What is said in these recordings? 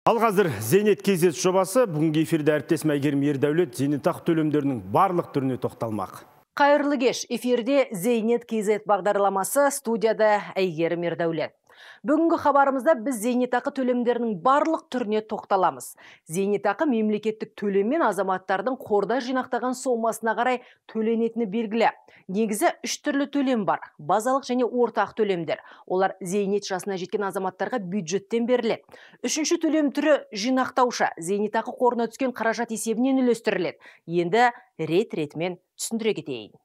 Ал қазір Зейнет KZ жобасы бүгінгі эфирде әріптесім Әйгерім Ердәулет зейнетақы төлемдерінің барлық түріне тоқталмақ. Қайырлы кеш, эфирде Зейнет KZ бағдарламасы, студияда Әйгерім Ердәулет. Бүгінгі хабарымызда біз зейнетақы төлемдерінің барлық түріне тоқталамыз. Зейнетақы мемлекеттік төлеммен азаматтардың қорда жинақтаған сомасына қарай төленетіні белгілі. Негізі 3 түрлі төлем бар. Базалық және ортақ төлемдер. Олар зейнет жасына жеткен азаматтарға бюджеттен беріледі. Үшінші төлем түрі жинақтаушы. Зейнетақы қорына түскен қаражат есебінен үлестіріледі. Енді рет-ретімен түсіндіре кетейін.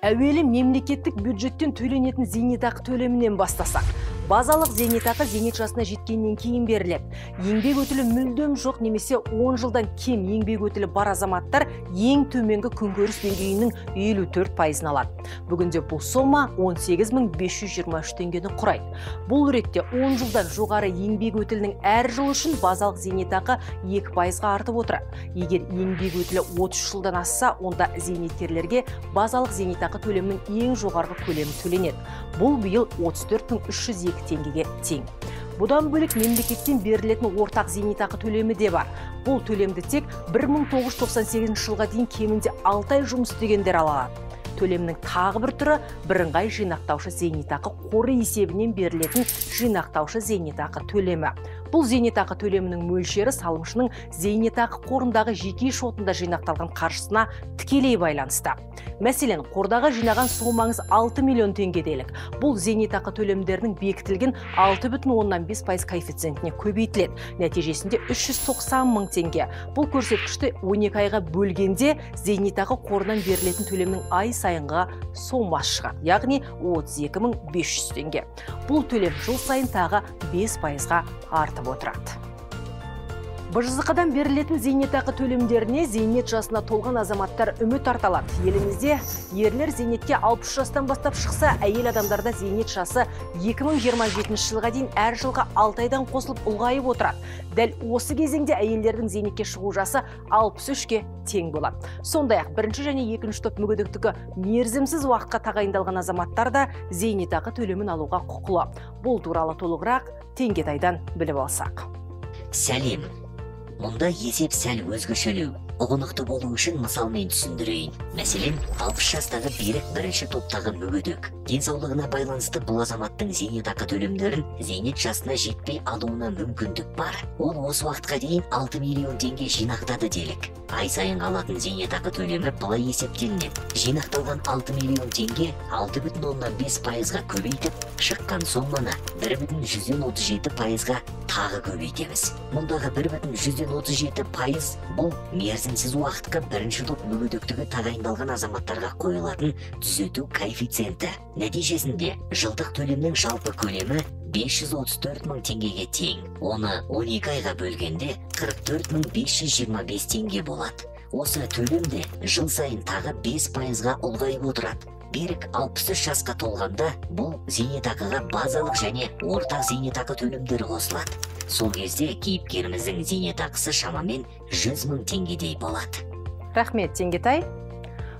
Әуелі мемлекеттік бюджеттен төленетін зейнетақы төлемінен бастасақ. Базалық зейнетақы зейнет жасына жеткеннен кейін беріледі. Еңбек өтілі мүлдем жоқ немесе 10 жылдан кем еңбек өтілі бар азаматтар ең төменгі күнкөріс деңгейінің 54%-ын алады. Бүгінде бұл сома 18.523 теңгені құрайды. Бұл ретте 10 жылдан жоғары еңбек өтілінің әр жыл үшін базалық зейнетақы 2%-ға артып отырады. Егер еңбек өтілі 30 жылдан асса, онда зейнеткерлерге базалық зейнетақы төлемінің ең жоғарғы көлемі төленеді. Бұл биыл 34.302 теңгеге тең. Бұдан бөлек мемлекеттен берілетін ортақ зейнетақы төлемі де бар. Бұл төлемді тек 1998 жылға дейін кемінде 6 ай жұмыс істегендер алады. Төлемнің тағы бір түрі бірыңғай жинақтаушы зейнетақы қоры есебінен берілетін жинақтаушы зейнетақы төлемі. Бұл зейнетақы төлемінің мөлшері салымшының зейнетақы қорындағы жеке шотында жинақталған қаржысына тікелей байланысты. Мәселен, қордағы жинаған сомаңыз 6 миллион теңгеделік. Бұл зейнетақы төлемдерінің бекітілген 6,5% коэффициентіне көбейтіледі. Нәтижесінде 390 мың теңге. Бұл көрсеткішті 12 айға бөлгенде зейнетақы қорынан берілетін төлемнің ай сайынғы сомасы шығады. Яғни 32.500 теңге. Бұл төлем жыл сайын тағы 5%-ға артып отырады. БЖЗК-дан берілетін зейнетақы төлемдеріне зейнет жасына толған азаматтар үміт арталады. Елімізде ерлер зейнетке 60 жастан бастап шықса, әйел адамдарда зейнет жасы 2027 жылға дейін әр жылға 6 айдан қосылып ұлғайып отырады. Дәл осы кезеңде әйелдердің зейнетке шығу жасы 63-ке тең болады. Сондай-ақ бірінші және екінші топ мүгедектігі мерзімсіз уақытқа тағайындалған азаматтар да зейнетақы төлемін алуға құқылы. Бұл туралы толығырақ Теңгетайдан біліп алсақ. Сәлем. Мұнда есеп сәл өзгешелеу. Ұғынықты болу үшін мысалмен түсіндірейін. Мәселен, 60 жастағы берік бірінші топтағы мүгедек. Денсаулығына байланысты бұл азаматтың зейнетақы төлемдерін зейнет жасына жетпей алуына мүмкіндік бар. Ол осы уақытқа дейін 6 миллион теңге жинақтады делік. Ай сайын алатын зейнетақы төлемі былай есептелінеді. Жинақталған 6 миллион теңге 6,5%-ға көбейтіп, шыққан соманы 1,137%-ға тағы көбейтеміз. Мұндағы 1,137% бұл мерзімсіз уақытқа бірінші топ мүгедектігі тағайындалған азаматтарға қойылатын түзету коэффициенті. Нәтижесінде жылдық төлемнің жалпы көлемі 534 мың теңгеге тең. Оны 12 айға бөлгенде 44.525 теңге болады. Осы төлемде жыл сайын тағы 5%-ға ұлғайып отырады. Берік 63 жасқа толғанда бұл зейнетақыға базалық және ортақ зейнетақы төлемдері қосылады. Сол кезде кейіпкеріміздің зейнетақысы шамамен 100 мың теңгедей болады. Рахмет, Теңгетай.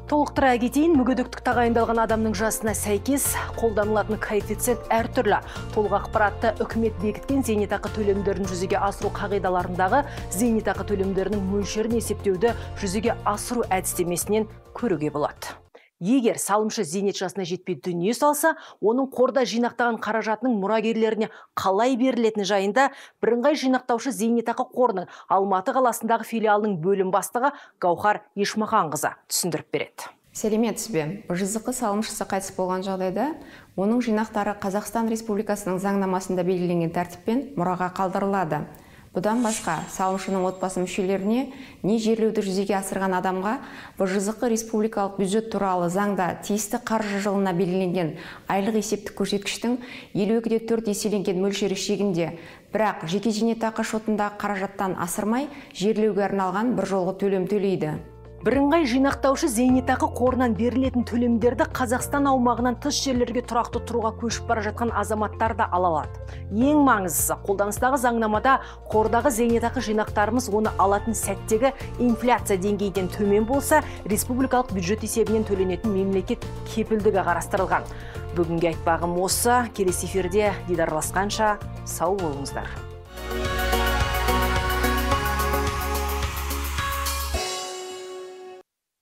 Толықтыра кетейін, мүгедектік тағайындалған адамның жасына сәйкес қолданылатын коэффициент әртүрлі. Толық ақпаратты үкімет бекіткен зейнетақы төлемдерін жүзеге асыру қағидаларындағы зейнетақы төлемдерінің мөлшерін есептеуді жүзеге асыру әдістемесінен көруге болады. Егер салымшы зейнет жасына жетпей дүние салса, оның қорда жинақтаған қаражатының мұрагерлеріне қалай берілетіні жайында бірыңғай жинақтаушы зейнетақы қорының Алматы қаласындағы филиалының бөлім бастығы Гаухар Ешмаханқызы түсіндіріп береді. Сәлеметсіз бе? БЖЗК салымшысы қайтыс болған жағдайда, оның жинақтары Қазақстан Республикасының заңнамасында белгіленген тәртіппен мұраға қалдырылады. Бұдан басқа, салымшының отбасы мүшелеріне не жерлеуді жүзеге асырған адамға БЖЗК республикалық бюджет туралы заңда тиісті қаржы жылына белгіленген айлық есептік көрсеткіштің 52,4 еселенген мөлшері шегінде, бірақ жеке зейнетақы шотындағы қаражаттан асырмай жерлеуге арналған бір жолғы төлем төлейді. Бірыңғай жинақтаушы зейнетақы қорынан берілетін төлемдерді Қазақстан аумағынан тыс жерлерге тұрақты тұруға көшіп бара жатқан азаматтар да ала алады. Ең маңыздысы, қолданыстағы заңнамада қордағы зейнетақы жинақтарымыз оны алатын сәттегі инфляция деңгейден төмен болса, республикалық бюджет есебінен төленетін мемлекет кепілдігі қарастырылған. Бүгінгі айтпағым осы. Келесі эфирде дидарласқанша сау болыңыздар.